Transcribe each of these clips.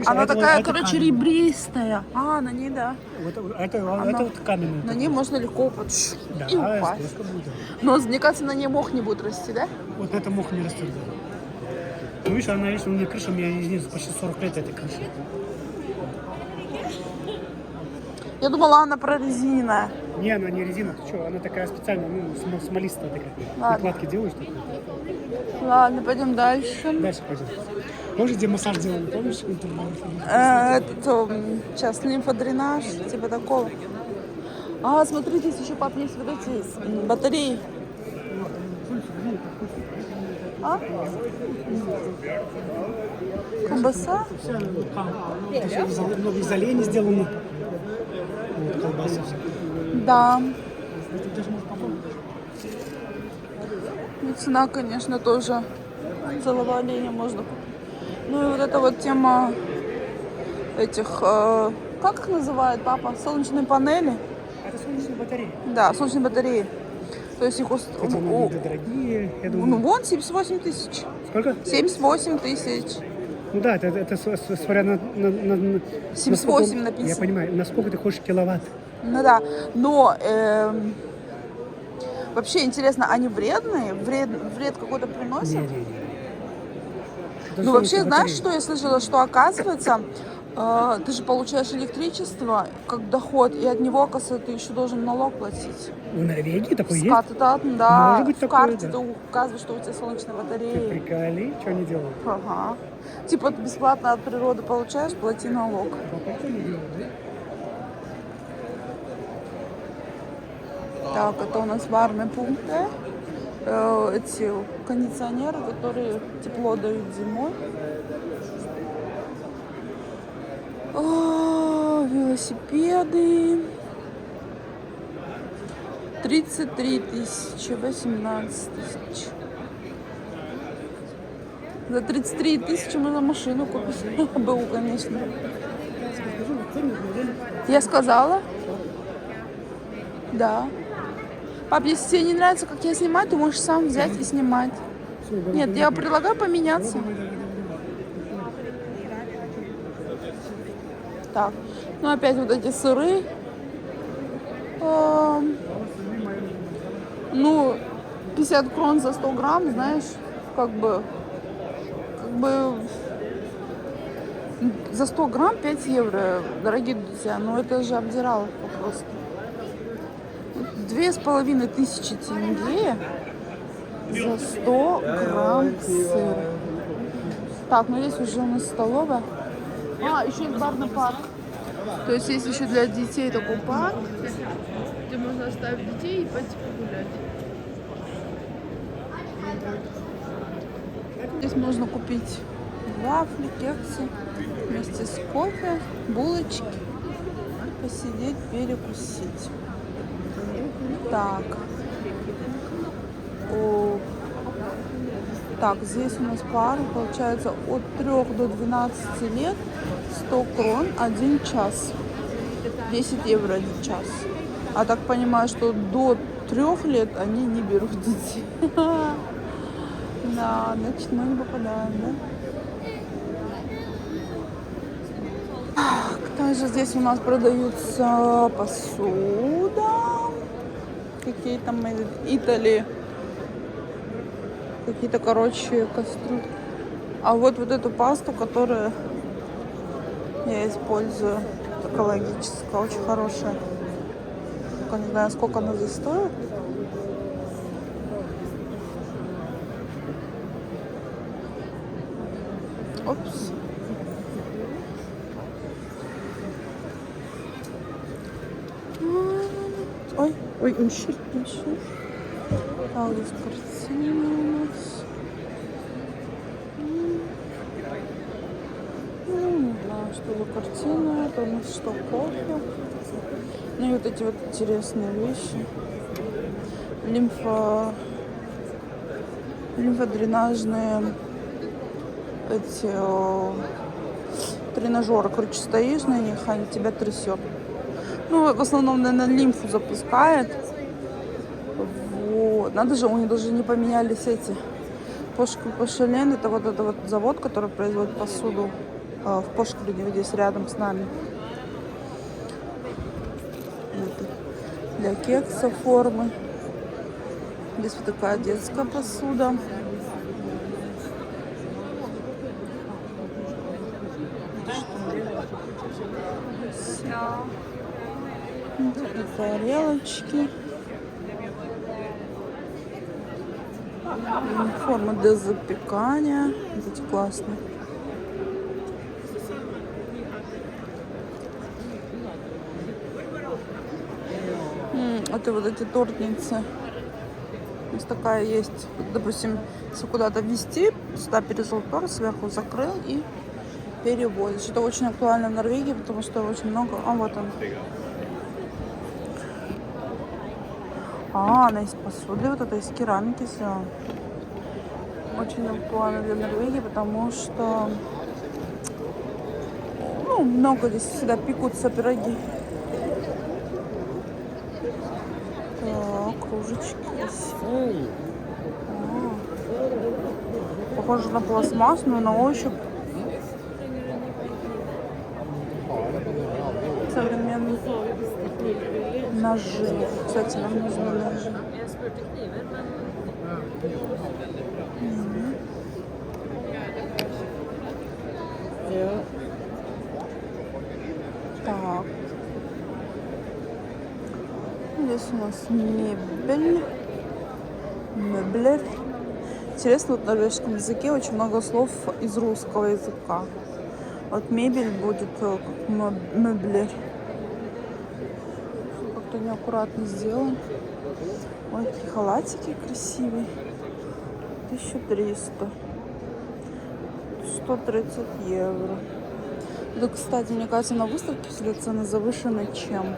Она такая, это короче, камень. ребристая. А, на ней, да. Это вот каменный. На ней можно легко Да, и упасть. сколько будет. Но, мне кажется, на ней мох не будет расти, да? Вот это мох не растет. Да. Ну, видишь, она есть, у меня крыша, у меня из почти 40 лет этой крыши. Я думала, она прорезиненная. Не, она не резина, ты что, она такая специальная, ну, смолистая такая. Ладно. Накладки делаешь такие. Ладно, пойдем дальше. Дальше пойдем. Помнишь, где массаж делали, помнишь? Сейчас лимфодренаж, типа такого. А, смотрите, здесь еще, пап, есть вот эти батареи. А? Колбаса? Много из оленей сделано. Вот, колбаса. Да. Ну, цена, конечно, тоже целого оленя можно купить. Ну и вот эта вот тема этих, как их называют, папа? Солнечные панели? Это солнечные батареи. Да, солнечные батареи. То есть их Хотя они дорогие, я думаю. ну вон 78 тысяч. Сколько? 78 тысяч. Ну да, это смотря на 78 написано. Я понимаю, насколько ты хочешь киловатт. Ну да, но вообще интересно, они вредные? Вред какой-то приносят? Ну вообще, знаешь, что я слышала, что оказывается, ты же получаешь электричество как доход, и от него, оказывается, ты еще должен налог платить. В Норвегии такое С есть? карты, да, Может быть в такое, карте да. ты указываешь, что у тебя солнечные Ты батареи. приколи, что они делают? Ага. Типа ты бесплатно от природы получаешь, плати налог. Так, это у нас варные пункты. Эти кондиционеры, которые тепло дают зимой. Велосипеды. 33 тысячи, 18 тысяч. За 33 тысячи можно машину купить. БУ, конечно. Я сказала? Да. Пап, если тебе не нравится, как я снимаю, ты можешь сам взять и снимать. Нет, я предлагаю поменяться. Так, ну опять вот эти сыры. Ну, 50 крон за 100 грамм, знаешь, как бы за 100 грамм 5 евро, дорогие друзья, ну это же обдираловка просто. 2500 тенге за 100 грамм сыра. Так, ну здесь уже у нас столовая. А, еще есть барный парк. То есть есть еще для детей такой парк, где можно оставить детей и пойти погулять. Здесь можно купить вафли, кексы вместе с кофе, булочки, посидеть, перекусить. Так. Так, здесь у нас пары, получается, от 3 до 12 лет 100 крон 1 час. 10 евро 1 час. А так понимаю, что до 3 лет они не берут детей. Да, значит, мы не попадаем, да? Также здесь у нас продаются посуда. Какие-то Итали. Какие-то, короче, кастрюли. А вот эту пасту, которую я использую, экологическая, очень хорошая. Только не знаю, сколько она здесь стоит. Опс. Ой, ущерб. Так, здесь картина у нас. Не знаю, что за картина. Это у нас что, кофе. Ну и вот эти вот интересные вещи. Лимфодренажные эти тренажеры. Короче, стоишь на них, они тебя трясет. Ну, в основном, наверное, лимфу запускает. Вот. Надо же, у них даже не поменялись эти. Пошелен, это вот завод, который производит посуду. в Пошкареве, здесь рядом с нами. Вот. Для кекса формы. Здесь вот такая детская посуда. Тарелочки. Форма для запекания. Эти классные. Это вот эти тортницы. У нас такая есть. Допустим, если куда-то везти, сюда перешел торт, сверху закрыл и перевозишь. Это очень актуально в Норвегии, потому что очень много... А, вот он. Она из посуды, вот это из керамики все. Очень актуально для Норвегии, потому что много здесь всегда пекутся пироги. Так, кружечки красивые. Похоже на пластмассную, на ощупь. Современные ножи. Кстати, нам нужны ножи. Так. Здесь у нас мебель. Меблер. Интересно, вот в норвежском языке очень много слов из русского языка. Вот мебель будет как меблер. Как-то неаккуратно сделан. Ой, какие халатики красивые. 1300. 130 евро. Да, кстати, мне кажется, на выставке всегда цены завышены, чем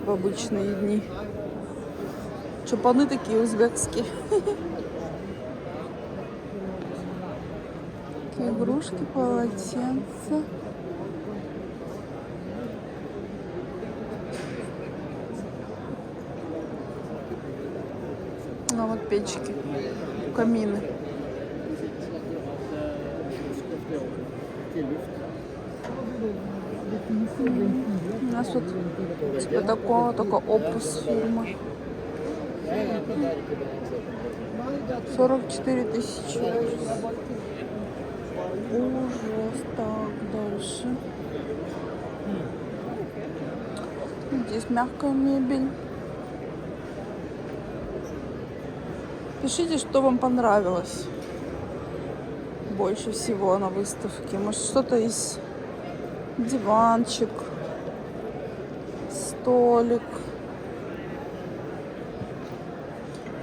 в обычные дни. Чапаны такие узбекские. Такие игрушки, полотенца. А вот печки, камины. У нас вот типа такого, только опус фирмы. 44 тысячи. Ужас. Так, дальше. Здесь мягкая мебель. Пишите, что вам понравилось больше всего на выставке. Может, что-то из диванчик, столик.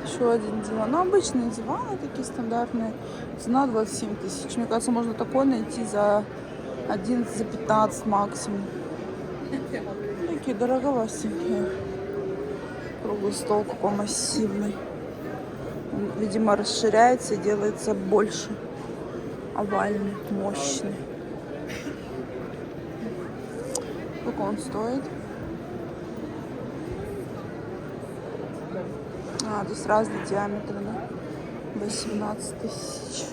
Еще один диван. Ну, обычные диваны такие стандартные. Цена 27 тысяч. Мне кажется, можно такой найти за 11, за 15 максимум. Такие дороговастенькие. Круглый стол какой массивный. Он, видимо, расширяется и делается больше. Овальный, мощный. Сколько он стоит? Здесь разный диаметр, да? 18 тысяч.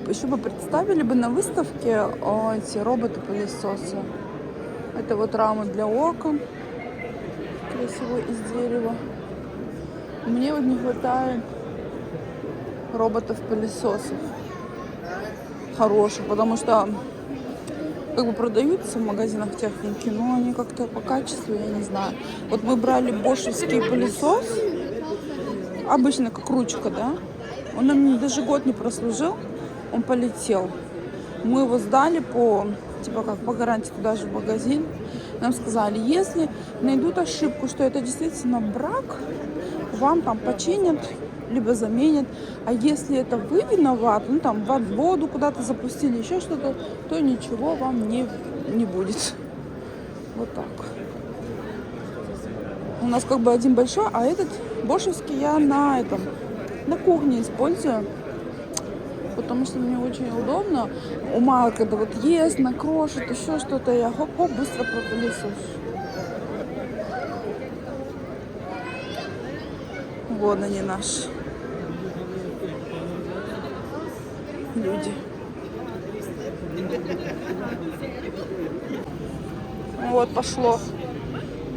Еще бы представили бы на выставке эти роботы-пылесосы. Это вот рамы для окон. Красивые из дерева. Мне вот не хватает роботов-пылесосов хороших, потому что как бы продаются в магазинах техники, но они как-то по качеству, я не знаю. Вот мы брали бошевский пылесос, обычно как ручка, да? Он нам даже год не прослужил, он полетел. Мы его сдали по гарантии туда же в магазин. Нам сказали, если найдут ошибку, что это действительно брак, вам там починят, либо заменят. А если это вы виноваты, воду куда-то запустили, еще что-то, то ничего вам не будет. Вот так. У нас как бы один большой, а этот бошевский я на кухне использую. Потому что мне очень удобно. У мамы, когда вот ест, накрошит, еще что-то, я хоп-хоп, быстро пропылесошу. Вон они наши люди. Вот пошло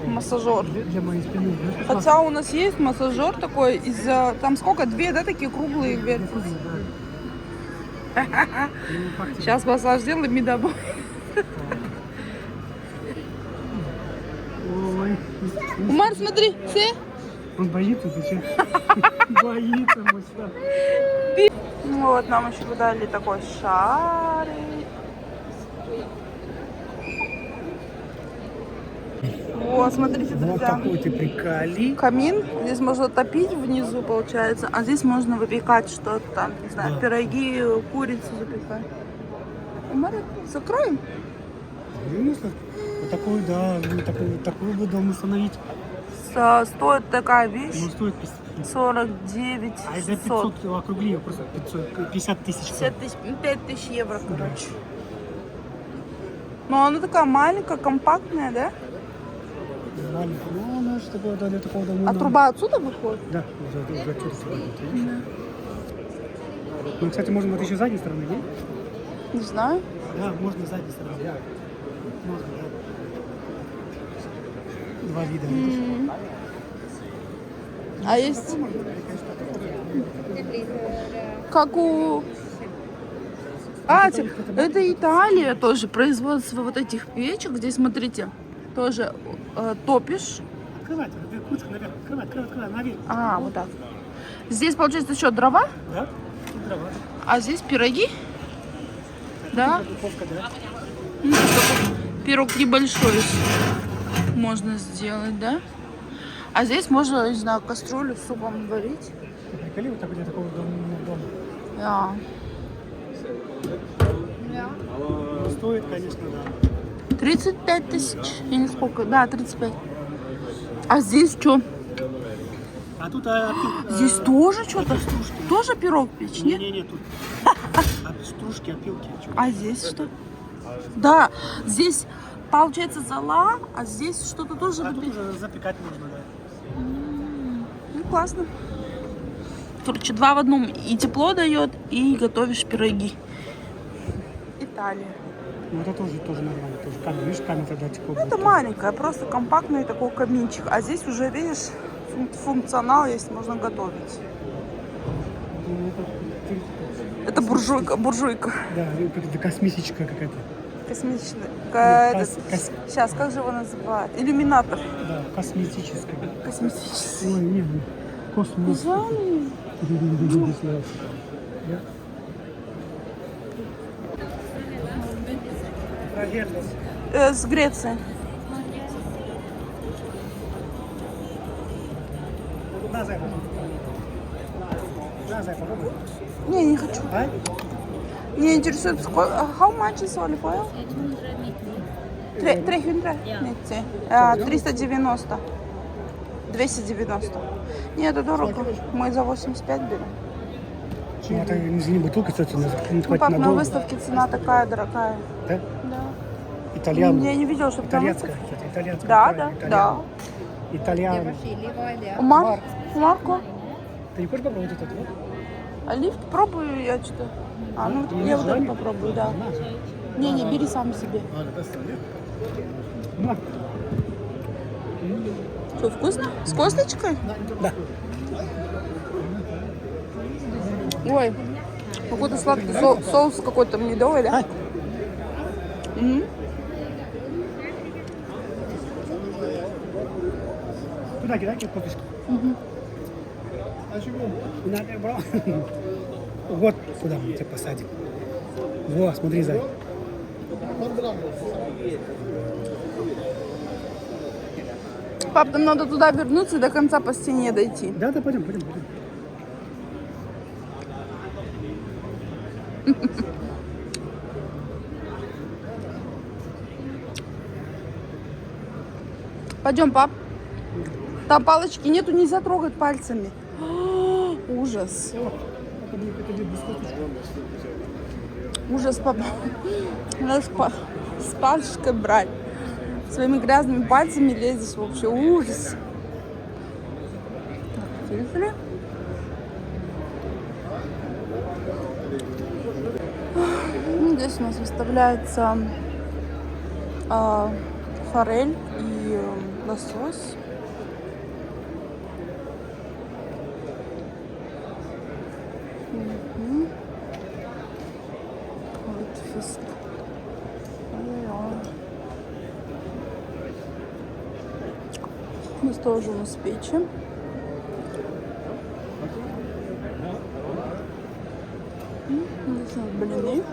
массажер. Для моей спины. Хотя у нас есть массажер такой из там сколько? Две, да, такие круглые вверх. Сейчас массаж сделаем и домой. Ой. Умар, смотри, все. Он боится, ты че? Боится мужчина. Вот нам еще выдали такой шарик. Вот, смотрите, Вот друзья. такой ты приколи. Камин. Здесь можно топить внизу, получается. А здесь можно выпекать что-то там, не знаю, Да. пироги, курицу запекать. Умар, закроем? Ну, вот такой, да, ну, такой бы дом установить. Стоит такая вещь Ну, стоит 49 а за 500. 500 округли, просто 50 тысяч. 5 тысяч евро, короче. Но она такая маленькая, компактная, да? Маленькая. Ну, она же такого, да, для такого дома. А труба отсюда выходит? Да, уже отсюда труба идет, видишь? Ну, кстати, можно вот еще с задней стороны, не? Не знаю. Да, можно с задней стороны, да. Можно, да. Два вида, видишь? А есть как у... это Италия тоже, производство вот этих печек. Здесь, смотрите, тоже топишь. Открывать, крутка наверх, открывай, наверх. А, вот так. Здесь, получается, еще дрова, Да? И дрова. а здесь пироги. Да? Духовка, да? Ну, такой пирог небольшой можно сделать, да? А здесь можно, не знаю, кастрюлю с супом варить. Приколи вот так для такого дома. Да. Ну, стоит, конечно, да. 35 тысяч. Или сколько? Да, 35. А здесь что? А тут Здесь тоже что-то? стружки. Тоже пирог печь, нет? Не, тут. Стружки, опилки. А здесь что? Да, здесь получается зола, а здесь что-то тоже А тут выпечь. уже запекать можно, да. Ну, классно. Короче, два в одном. И тепло дает, и готовишь пироги. Италия. Ну, это тоже нормально. Тоже камень. Видишь, камень тогда тепло будет. Это маленькая, просто компактный такой каминчик. А здесь уже, видишь, функционал есть, можно готовить. Ну, Это буржуйка. Да, это космическая какая-то. Космичная. Кос- Сейчас, как же его называют? Иллюминатор. Да, косметическая. Косметический. Ой, нет, космос. Жаль. Да. Проверилась. С Греции. Назад. Назад, попробуй. Не хочу. А? Меня интересует, сколько... How much is olive oil? 300? Нет, 390. 290. Нет, это дорого. Мы за 85 берем. Ну, это, извини, бутылка, кстати, не Ну, хватит пап, на надолго. выставке цена такая дорогая. Да? Да. Итальян. Я не видела, чтобы там... Итальянская, кстати, итальянская. Да, правильно, да, итальян. да. Итальян. Марко? Ты не хочешь попробовать этот? Вот? А лифт пробую я что-то. А, ну, Ты не я вот это желание? попробую, да. На. Не, бери сам себе. На. Что, вкусно? С косточкой? Да. Ой, какой-то сладкий соус какой-то медовый, да? Мгм. Туда кидай косточку. Надо, бро. Вот куда мы тебя посадим. Во, смотри, Зай. Пап, нам надо туда вернуться и до конца по стене дойти. Да, пойдем. Пойдем, пап. Там палочки нету, нельзя трогать пальцами. Ужас. Ужас, папа. Надо с палочкой брать. Своими грязными пальцами лезешь вообще. Ужас. трюфели. Здесь у нас выставляется форель и лосось. Вот фист. Здесь тоже у нас печи. Здесь у нас блины.